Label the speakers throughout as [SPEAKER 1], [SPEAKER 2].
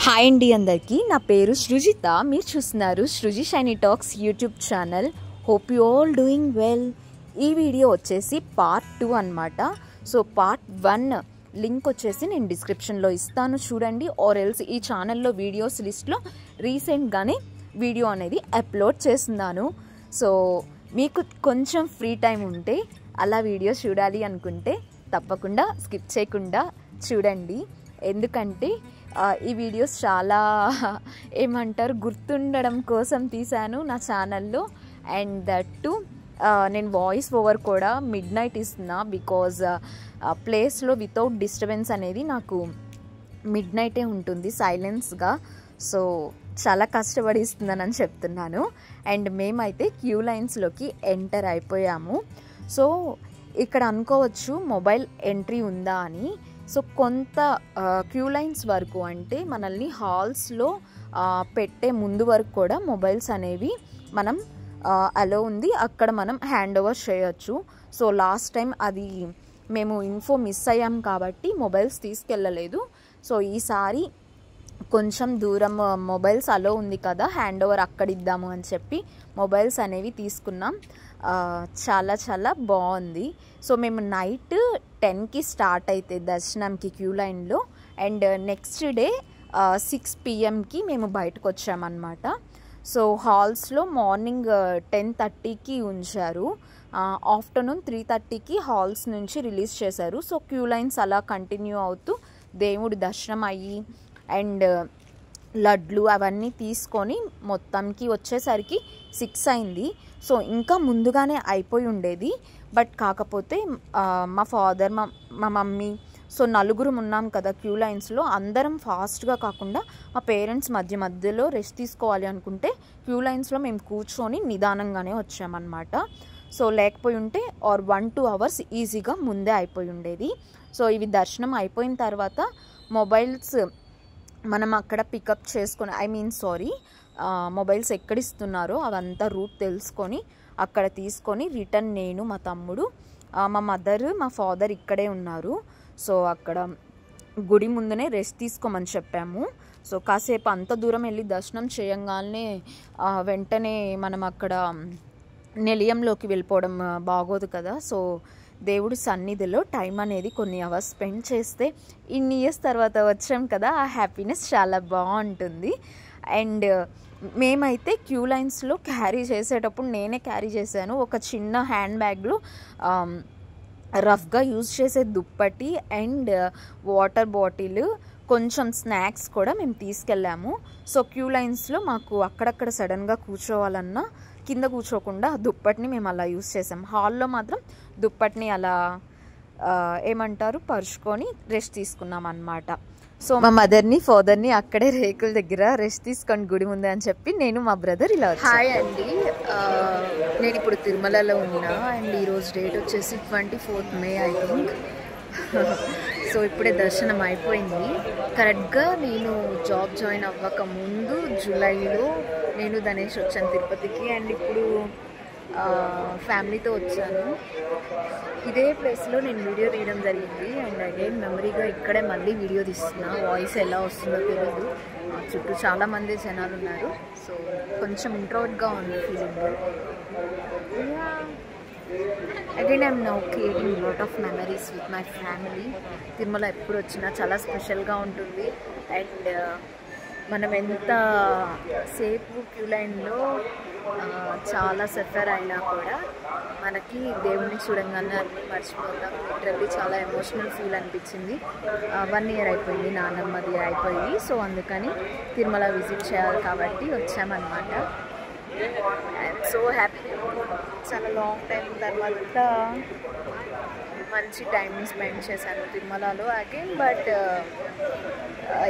[SPEAKER 1] Hi అండి అందరికీ, నా పేరు సృజిత. మీరు చూస్తున్నారు Sruji Shiny talks YouTube channel. Hope you all doing well. ఈ వీడియో వచ్చేసి పార్ట్ 2 అనమాట. సో పార్ట్ 1 లింక్ వచ్చేసి నేను డిస్క్రిప్షన్లో ఇస్తాను, చూడండి. ఆర్ ఎల్స్ ఈ ఛానల్లో వీడియోస్ లిస్ట్లో రీసెంట్గానే వీడియో అనేది అప్లోడ్ చేస్తున్నాను. సో మీకు కొంచెం ఫ్రీ టైం ఉంటే, అలా వీడియోస్ చూడాలి అనుకుంటే తప్పకుండా స్కిప్ చేయకుండా చూడండి. ఎందుకంటే ఈ వీడియోస్ చాలా ఏమంటారు గుర్తుండడం కోసం తీశాను నా ఛానల్లో. అండ్ దట్ టు నేను వాయిస్ ఓవర్ కూడా మిడ్ నైట్ ఇస్తున్నా, బికాజ్ ప్లేస్లో వితౌట్ డిస్టర్బెన్స్ అనేది నాకు మిడ్ నైటే ఉంటుంది సైలెన్స్గా. సో చాలా కష్టపడి ఇస్తున్నానని చెప్తున్నాను. అండ్ మేమైతే క్యూ లైన్స్లోకి ఎంటర్ అయిపోయాము. సో ఇక్కడ అనుకోవచ్చు మొబైల్ ఎంట్రీ ఉందా అని. సో కొంత క్యూ లైన్స్ వరకు, అంటే మనల్ని హాల్స్లో పెట్టే ముందు వరకు కూడా మొబైల్స్ అనేవి మనం అలో ఉంది, అక్కడ మనం హ్యాండ్ ఓవర్ చేయొచ్చు. సో లాస్ట్ టైం అది మేము ఇన్ఫో మిస్ అయ్యాం కాబట్టి మొబైల్స్ తీసుకెళ్ళలేదు. సో ఈసారి కొంచెం దూరం మొబైల్స్ అలో ఉంది కదా, హ్యాండ్ ఓవర్ అక్కడ ఇద్దాము అని చెప్పి మొబైల్స్ అనేవి తీసుకున్నాం. చాలా చాలా బాగుంది. సో మేము నైట్ 10కి స్టార్ట్ అయితే దర్శనంకి క్యూ లైన్లో, అండ్ నెక్స్ట్ డే 6 PM మేము బయటకు వచ్చామన్నమాట. సో హాల్స్లో మార్నింగ్ 10:30కి ఉంచారు, ఆఫ్టర్నూన్ 3:30కి హాల్స్ నుంచి రిలీజ్ చేశారు. సో క్యూ లైన్స్ అలా కంటిన్యూ అవుతూ దేవుడి దర్శనం అయ్యి అండ్ లడ్లు అవన్నీ తీసుకొని మొత్తంకి వచ్చేసరికి 6 అయింది. సో ఇంకా ముందుగానే అయిపోయి ఉండేది, బట్ కాకపోతే మా ఫాదర్ మా మమ్మీ, సో నలుగురు ఉన్నాం కదా క్యూ లైన్స్లో, అందరం ఫాస్ట్గా కాకుండా మా పేరెంట్స్ మధ్యలో రెస్ట్ తీసుకోవాలి అనుకుంటే క్యూ లైన్స్లో మేము కూర్చొని నిదానంగానే వచ్చామన్నమాట. సో లేకపోయి ఉంటే 1-2 అవర్స్ ఈజీగా ముందే అయిపోయి ఉండేది. సో ఇవి దర్శనం అయిపోయిన తర్వాత మొబైల్స్ మనం అక్కడ పికప్ చేసుకొని, మొబైల్స్ ఎక్కడిస్తున్నారో అవంతా రూట్ తెలుసుకొని అక్కడ తీసుకొని రిటర్న్ నేను, మా తమ్ముడు, మా మదర్, మా ఫాదర్ ఇక్కడే ఉన్నారు. సో అక్కడ గుడి ముందునే రెస్ట్ తీసుకోమని చెప్పాము. సో కాసేపు అంత దూరం వెళ్ళి దర్శనం చేయంగానే వెంటనే మనం అక్కడ నిలయంలోకి వెళ్ళిపోవడం బాగోదు కదా. సో దేవుడి సన్నిధిలో టైం అనేది కొన్ని అవర్స్ స్పెండ్ చేస్తే, ఇన్ని ఇయర్స్ తర్వాత వచ్చాం కదా, ఆ హ్యాపీనెస్ చాలా బాగుంటుంది. అండ్ మేమైతే క్యూ లైన్స్లో క్యారీ చేసేటప్పుడు నేనే క్యారీ చేశాను. ఒక చిన్న హ్యాండ్ బ్యాగ్లో రఫ్గా యూజ్ చేసే దుప్పటి అండ్ వాటర్ బాటిల్, కొంచెం స్నాక్స్ కూడా మేము తీసుకెళ్ళాము. సో క్యూ లైన్స్లో మాకు అక్కడక్కడ సడన్గా కూర్చోవాలన్నా కింద కూర్చోకుండా దుప్పటిని మేము అలా యూజ్ చేసాం. హాల్లో మాత్రం దుప్పటిని అలా పరుచుకొని రెస్ట్ తీసుకున్నాం అన్నమాట. సో మా మదర్ని ఫాదర్ని అక్కడే రేకుల దగ్గర రెస్ట్ తీసుకొని గుడి ముందే అని చెప్పి నేను మా బ్రదర్ ఇలా. హాయ్ అండి, నేను ఇప్పుడు తిరుమలలో ఉన్నా. అండ్ ఈరోజు డేట్ వచ్చేసి 24th May I think. So ఇప్పుడే దర్శనం అయిపోయింది. కరెక్ట్గా నేను జాబ్ జాయిన్ అవ్వక ముందు జూలైలో నేను ధనేష్ వచ్చాను తిరుపతికి. అండ్ ఇప్పుడు ఫ్యామిలీతో వచ్చాను. ఇదే ప్లేస్లో నేను వీడియో తీయడం జరిగింది. అండ్ అగైన్ మెమరీగా ఇక్కడే మళ్ళీ వీడియో తీస్తున్నా. వాయిస్ ఎలా వస్తుందో తెలీదు, చుట్టూ చాలామంది జనాలు ఉన్నారు. సో కొంచెం ఇంట్రోవర్ట్గా ఉంది feeling. Again I'm now creating lot of memories with my family. Tirumala ఎప్పుడు వచ్చినా చాలా స్పెషల్గా ఉంటుంది. అండ్ మనం ఎంత సేపు క్యూ లైన్లో చాలా సఫర్ అయినా కూడా మనకి దేవుని చూడంగానే అన్నీ మర్చిపోతాం. లిటరల్లీ చాలా ఎమోషనల్ ఫీల్ అనిపించింది. 1 year అయిపోయింది, నాన్నమ్మది అయిపోయి. సో అందుకని తిరుమల విజిట్ చేయాలి కాబట్టి వచ్చామన్నమాట. I'm so happy. చాలా లాంగ్ టైం తర్వాత మంచి టైంని స్పెండ్ చేశాను తిరుమలలో అగైన్. బట్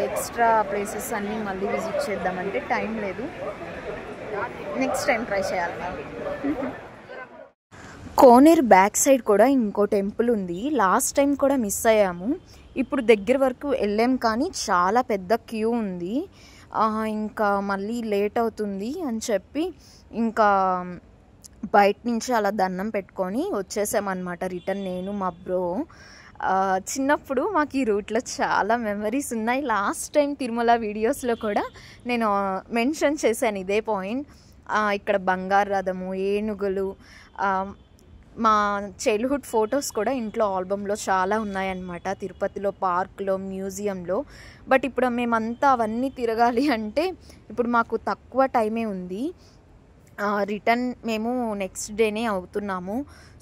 [SPEAKER 1] ఎక్స్ట్రా ప్లేసెస్ అన్నీ మళ్ళీ విజిట్ చేద్దామంటే టైం లేదు. నెక్స్ట్ టైం ట్రై చేయాలి. కోనేరు బ్యాక్ సైడ్ కూడా ఇంకో టెంపుల్ ఉంది. లాస్ట్ టైం కూడా మిస్ అయ్యాము. ఇప్పుడు దగ్గర వరకు వెళ్ళాం కానీ చాలా పెద్ద క్యూ ఉంది. ఇంకా మళ్ళీ లేట్ అవుతుంది అని చెప్పి ఇంకా బయట నుంచి అలా దండం పెట్టుకొని వచ్చేసామన్నమాట రిటర్న్, నేను మా బ్రో. చిన్నప్పుడు మాకు ఈ రూట్లో చాలా మెమరీస్ ఉన్నాయి. లాస్ట్ టైం తిరుమల వీడియోస్లో కూడా నేను మెన్షన్ చేశాను ఇదే పాయింట్. ఇక్కడ బంగారు రథము, ఏనుగులు, మా చైల్డ్హుడ్ ఫొటోస్ కూడా ఇంట్లో ఆల్బంలో చాలా ఉన్నాయన్నమాట, తిరుపతిలో, పార్క్లో, మ్యూజియంలో. బట్ ఇప్పుడు మేమంతా అవన్నీ తిరగాలి అంటే ఇప్పుడు మాకు తక్కువ టైమే ఉంది. రిటర్న్ మేము నెక్స్ట్ డేనే అవుతున్నాము.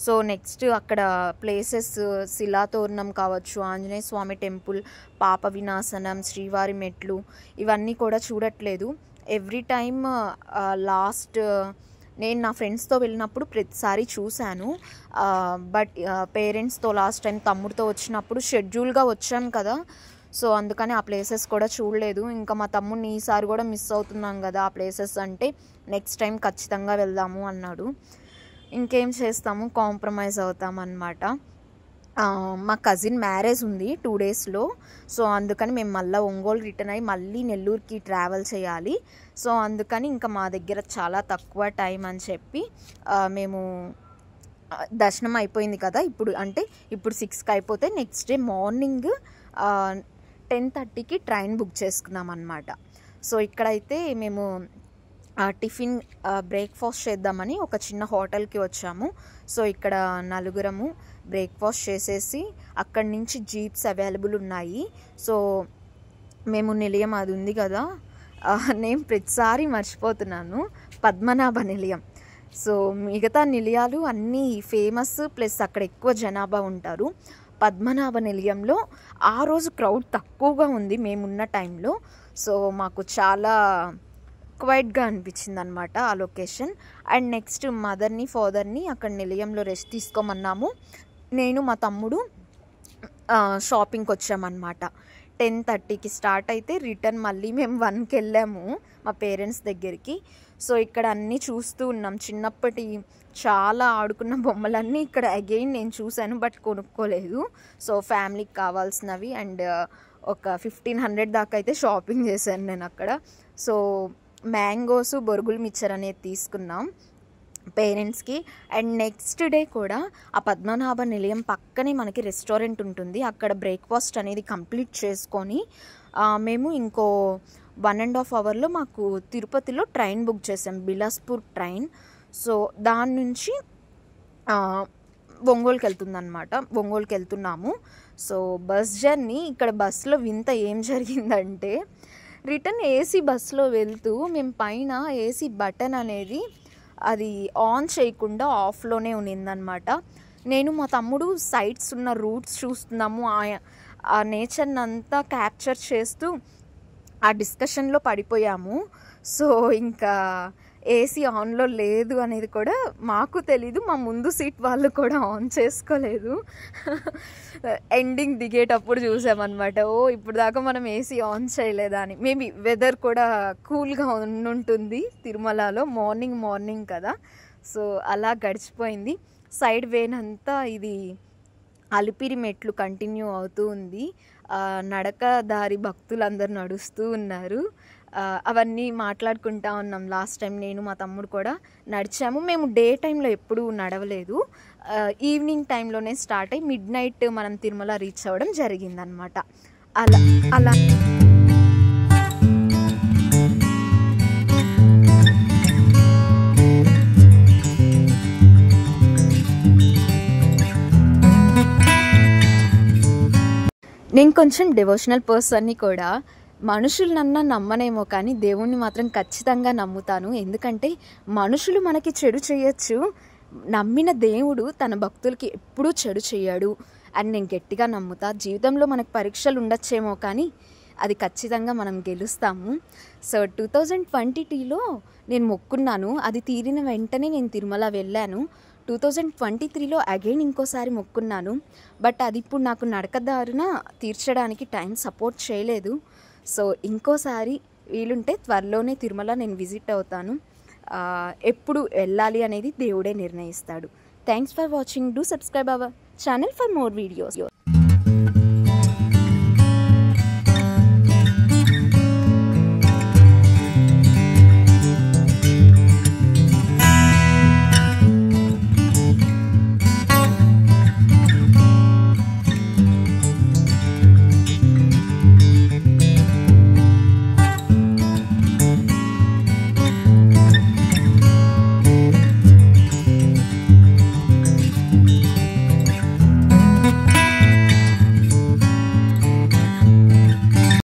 [SPEAKER 1] సో నెక్స్ట్ అక్కడ ప్లేసెస్ శిలాతోరణం కావచ్చు, ఆంజనేయ స్వామి టెంపుల్, పాప వినాశనం, శ్రీవారి మెట్లు, ఇవన్నీ కూడా చూడట్లేదు. ఎవ్రీ టైమ్ లాస్ట్ నేను నా ఫ్రెండ్స్తో వెళ్ళినప్పుడు ప్రతిసారి చూశాను. బట్ పేరెంట్స్తో లాస్ట్ టైం తమ్ముడితో వచ్చినప్పుడు షెడ్యూల్గా వచ్చాం కదా, సో అందుకని ఆ ప్లేసెస్ కూడా చూడలేదు. ఇంకా మా తమ్ముడిని ఈసారి కూడా మిస్ అవుతున్నాం కదా ఆ ప్లేసెస్ అంటే, నెక్స్ట్ టైం ఖచ్చితంగా వెళ్దాము అన్నాడు. ఇంకేం చేస్తాము, కాంప్రమైజ్ అవుతామన్నమాట. మా కజిన్ మ్యారేజ్ ఉంది 2 డేస్లో. సో అందుకని మేము మళ్ళీ ఒంగోలు రిటర్న్ అయ్యి మళ్ళీ నెల్లూరుకి ట్రావెల్ చేయాలి. సో అందుకని ఇంకా మా దగ్గర చాలా తక్కువ టైం అని చెప్పి మేము దర్శనం అయిపోయింది కదా, ఇప్పుడు 6కి అయిపోతే నెక్స్ట్ డే మార్నింగ్ 10:30కి ట్రైన్ బుక్ చేసుకున్నాం అన్నమాట. సో ఇక్కడైతే మేము టిఫిన్ బ్రేక్ఫాస్ట్ చేద్దామని ఒక చిన్న హోటల్కి వచ్చాము. సో ఇక్కడ నలుగురము బ్రేక్ఫాస్ట్ చేసేసి అక్కడి నుంచి జీప్స్ అవైలబుల్ ఉన్నాయి. సో మేము నిలయం అది ఉంది కదా, నేను ప్రతిసారి మర్చిపోతున్నాను, పద్మనాభ నిలయం. సో మిగతా నిలయాలు అన్నీ ఫేమస్, ప్లస్ అక్కడ ఎక్కువ జనాభా ఉంటారు. పద్మనాభ నిలయంలో ఆ రోజు క్రౌడ్ తక్కువగా ఉంది మేమున్న టైంలో. సో మాకు చాలా క్వైట్గా అనిపించింది అనమాట ఆ లొకేషన్. అండ్ నెక్స్ట్ మదర్ని, ఫాదర్ని అక్కడ నిలయంలో రెస్ట్ తీసుకోమన్నాము. నేను మా తమ్ముడు షాపింగ్కి వచ్చామన్నమాట. 10:30కి స్టార్ట్ అయితే రిటర్న్ మళ్ళీ మేము 1కి వెళ్ళాము మా పేరెంట్స్ దగ్గరికి. సో ఇక్కడ అన్నీ చూస్తూ ఉన్నాం. చిన్నప్పటి చాలా ఆడుకున్న బొమ్మలన్నీ ఇక్కడ అగైన్ నేను చూశాను, బట్ కొనుక్కోలేదు. సో ఫ్యామిలీకి కావాల్సినవి అండ్ ఒక 1500 దాకా అయితే షాపింగ్ చేశాను నేను అక్కడ. సో మ్యాంగోస్, బొరుగులు మిక్చర్ అనేది తీసుకున్నాం పేరెంట్స్కి. అండ్ నెక్స్ట్ డే కూడా ఆ పద్మనాభ నిలయం పక్కనే మనకి రెస్టారెంట్ ఉంటుంది. అక్కడ బ్రేక్ఫాస్ట్ అనేది కంప్లీట్ చేసుకొని మేము ఇంకో 1.5 అవర్లో మాకు తిరుపతిలో ట్రైన్ బుక్ చేసాం, బిలాస్పూర్ ట్రైన్. సో దాని నుంచి ఒంగోలుకి వెళ్తున్నాము. సో బస్ జర్నీ, ఇక్కడ బస్సులో వింత ఏం జరిగిందంటే, రిటర్న్ ఏసీ బస్సులో వెళ్తూ మేము పైన ఏసీ బటన్ అనేది అది ఆన్ చేయకుండా ఆఫ్లోనే ఉన్నిందనమాట. నేను మా తమ్ముడు సైట్స్ ఉన్న రూట్స్ చూస్తున్నాము, ఆ నేచర్ని అంతా క్యాప్చర్ చేస్తూ ఆ డిస్కషన్లో పడిపోయాము. సో ఇంకా ఏసీ ఆన్లో లేదు అనేది కూడా మాకు తెలీదు, మా ముందు సీట్ వాళ్ళు కూడా ఆన్ చేసుకోలేదు. ఎండింగ్ దిగేటప్పుడు చూసామన్నమాట, ఇప్పుడు దాకా మనం ఏసీ ఆన్ చేయలేదా అని. మేబీ వెదర్ కూడా కూల్గా ఉంటుంది తిరుమలలో, మార్నింగ్ కదా. సో అలా గడిచిపోయింది. సైడ్ వేనంతా ఇది అలిపిరి మెట్లు కంటిన్యూ అవుతూ ఉంది. నడక దారి భక్తులందరూ నడుస్తూ ఉన్నారు. అవన్నీ మాట్లాడుకుంటా ఉన్నాం. లాస్ట్ టైం నేను మా తమ్ముడు కూడా నడిచాము. మేము డే టైంలో ఎప్పుడూ నడవలేదు, ఈవినింగ్ టైంలోనే స్టార్ట్ అయ్యి మిడ్నైట్ మనం తిరుమల రీచ్ అవ్వడం జరిగిందనమాట. అలా నేను కొంచెం డివోషనల్ పర్సన్ని కూడా. మనుషులనన్నా నమ్మనేమో కానీ దేవుణ్ణి మాత్రం ఖచ్చితంగా నమ్ముతాను. ఎందుకంటే మనుషులు మనకి చెడు చేయొచ్చు, నమ్మిన దేవుడు తన భక్తులకి ఎప్పుడూ చెడు చేయడు అని నేను గట్టిగా నమ్ముతా. జీవితంలో మనకు పరీక్షలు ఉండొచ్చేమో కానీ అది ఖచ్చితంగా మనం గెలుస్తాము. సో 2022లో నేను మొక్కున్నాను, అది తీరిన వెంటనే నేను తిరుమల వెళ్ళాను. 2023లో అగైన్ ఇంకోసారి మొక్కున్నాను, బట్ అది ఇప్పుడు నాకు నడకదారున తీర్చడానికి టైం సపోర్ట్ చేయలేదు. సో ఇంకోసారి వీలుంటే త్వరలోనే తిరుమల నేను విజిట్ అవుతాను. ఎప్పుడు వెళ్ళాలి అనేది దేవుడే నిర్ణయిస్తాడు. Thanks for watching. Do subscribe our channel for more videos.